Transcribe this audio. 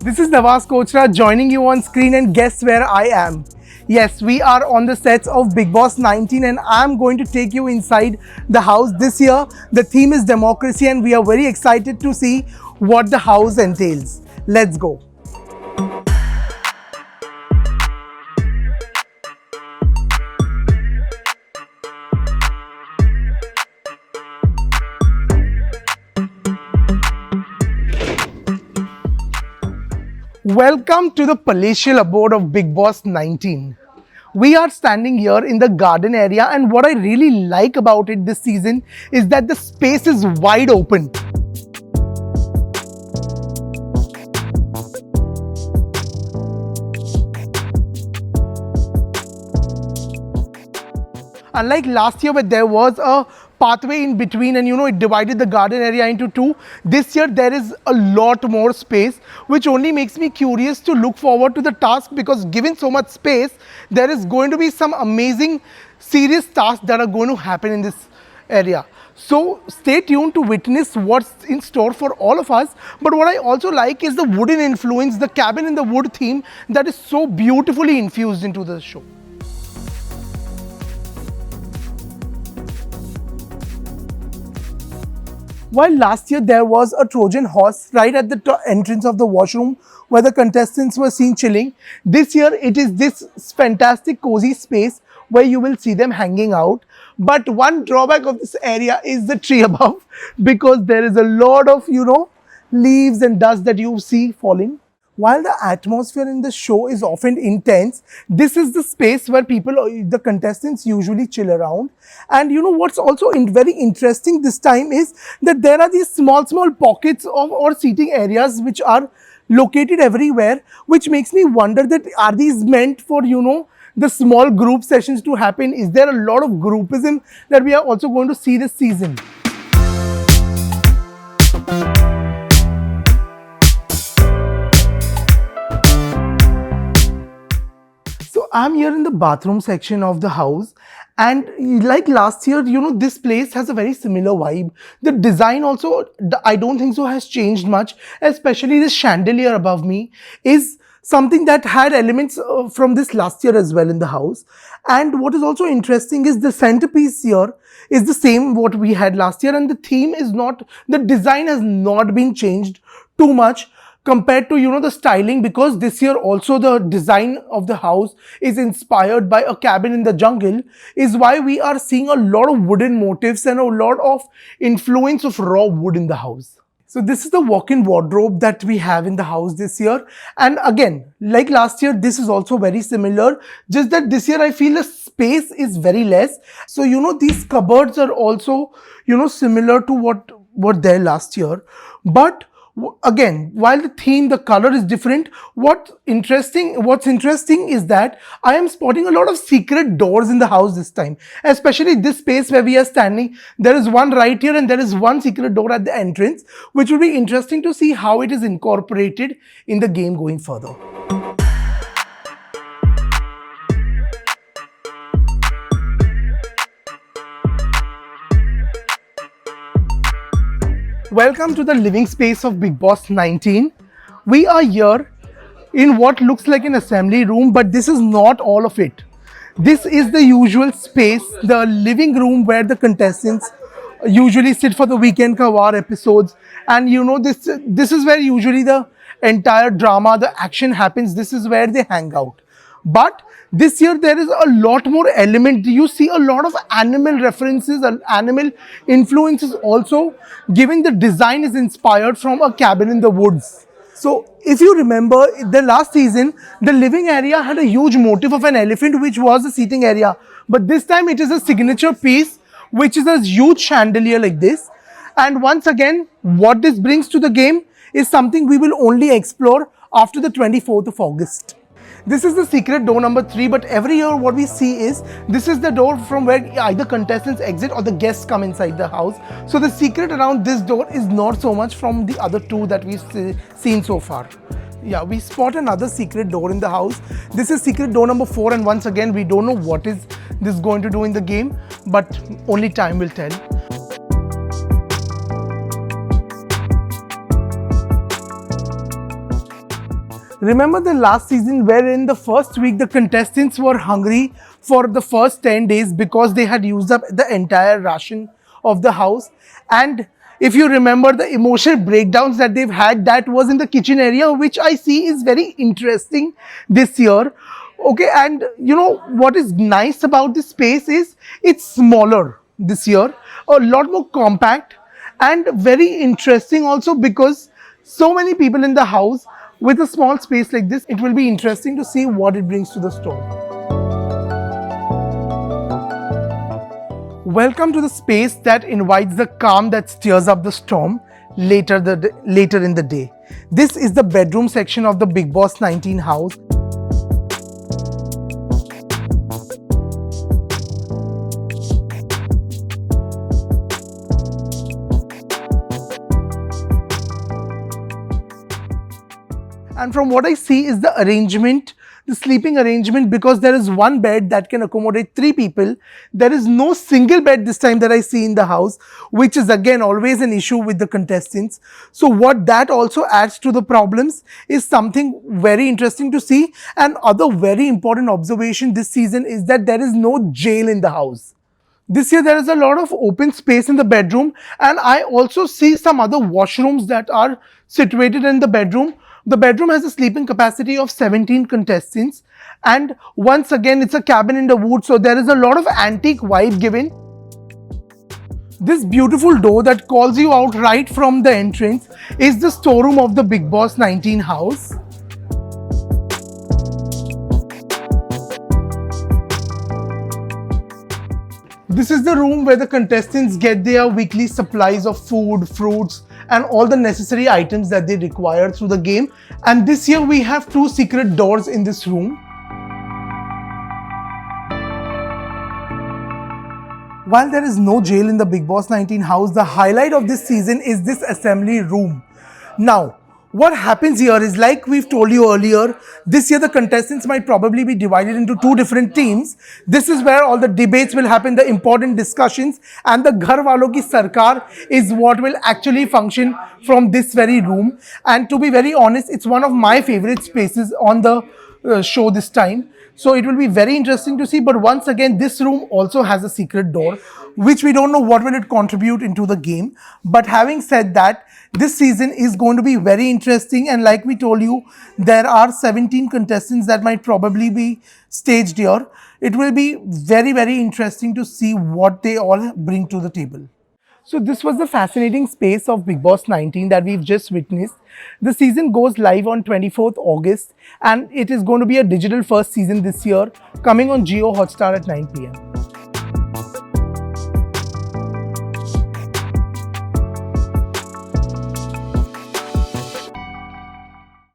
This is Nawaz Kochra joining you on screen, and guess where I am? Yes, we are on the sets of Bigg Boss 19 and I'm going to take you inside the house. This year, the theme is democracy and we are very excited to see what the house entails. Let's go. Welcome to the palatial abode of Bigg Boss 19. We are standing here in the garden area, and what I really like about it this season is that the space is wide open. Unlike last year where there was a pathway in between and it divided the garden area into two, this year there is a lot more space, which only makes me curious to look forward to the task, because given so much space, there is going to be some amazing serious tasks that are going to happen in this area. So stay tuned to witness what's in store for all of us. But what I also like is the wooden influence, the cabin in the wood theme that is so beautifully infused into the show. While last year there was a Trojan horse right at the entrance of the washroom where the contestants were seen chilling, this year it is this fantastic cozy space where you will see them hanging out. But one drawback of this area is the tree above, because there is a lot of, leaves and dust that you see falling. While the atmosphere in the show is often intense, this is the space where the contestants usually chill around. And what's also very interesting this time is that there are these small pockets or seating areas which are located everywhere, which makes me wonder that are these meant for, the small group sessions to happen? Is there a lot of groupism that we are also going to see this season? I'm here in the bathroom section of the house, and like last year, this place has a very similar vibe. The design also, I don't think so, has changed much, especially this chandelier above me is something that had elements from this last year as well in the house. And what is also interesting is the centerpiece here is the same what we had last year, and the theme is not, the design has not been changed too much compared to the styling, because this year also the design of the house is inspired by a cabin in the jungle, is why we are seeing a lot of wooden motifs and a lot of influence of raw wood in the house. So this is the walk-in wardrobe that we have in the house this year, and again, like last year, this is also very similar, just that this year I feel the space is very less. So these cupboards are also similar to what were there last year, but again, while the theme, the color is different, what's interesting is that I am spotting a lot of secret doors in the house this time, especially this space where we are standing. There is one right here and there is one secret door at the entrance, which will be interesting to see how it is incorporated in the game going further. Welcome to the living space of Bigg Boss 19. We are here in what looks like an assembly room, but this is not all of it. This is the usual space, the living room where the contestants usually sit for the weekend Kawar episodes. And this is where usually the entire drama, the action happens. This is where they hang out. But this year there is a lot more element. You see a lot of animal references and animal influences also, given the design is inspired from a cabin in the woods. So if you remember, the last season, the living area had a huge motif of an elephant, which was the seating area. But this time it is a signature piece, which is a huge chandelier like this. And once again, what this brings to the game is something we will only explore after the 24th of August. This is the secret door number 3, but every year what we see is this is the door from where either contestants exit or the guests come inside the house. So the secret around this door is not so much from the other two that we've seen so far. Yeah, we spot another secret door in the house. This is secret door number 4, and once again, we don't know what is this going to do in the game, but only time will tell. Remember the last season where in the first week the contestants were hungry for the first 10 days because they had used up the entire ration of the house, and if you remember the emotional breakdowns that they've had, that was in the kitchen area, which I see is very interesting this year. Okay, and you know what is nice about this space is it's smaller this year, a lot more compact, and very interesting also because so many people in the house. With a small space like this, it will be interesting to see what it brings to the store. Welcome to the space that invites the calm that stirs up the storm later in the day. This is the bedroom section of the Bigg Boss 19 house. And from what I see is the arrangement, the sleeping arrangement, because there is one bed that can accommodate 3 people. There is no single bed this time that I see in the house, which is again always an issue with the contestants. So what that also adds to the problems is something very interesting to see. And other very important observation this season is that there is no jail in the house. This year there is a lot of open space in the bedroom, and I also see some other washrooms that are situated in the bedroom. The bedroom has a sleeping capacity of 17 contestants, and once again it's a cabin in the woods, so there is a lot of antique vibe given. This beautiful door that calls you out right from the entrance is the storeroom of the Bigg Boss 19 house. This is the room where the contestants get their weekly supplies of food, fruits, and all the necessary items that they require through the game. And this year we have 2 secret doors in this room. While there is no jail in the Bigg Boss 19 house, the highlight of this season is this assembly room. Now, what happens here is, like we've told you earlier, this year the contestants might probably be divided into 2 different teams. This is where all the debates will happen, the important discussions, and the Gharwalon Ki Sarkaar is what will actually function from this very room. And to be very honest, it's one of my favorite spaces on the show this time. So it will be very interesting to see. But once again, this room also has a secret door, which we don't know what will it contribute into the game. But having said that, this season is going to be very interesting, and like we told you, there are 17 contestants that might probably be staged here. It will be very, very interesting to see what they all bring to the table. So this was the fascinating space of Bigg Boss 19 that we've just witnessed. The season goes live on 24th August, and it is going to be a digital first season this year, coming on Jio Hotstar at 9 p.m.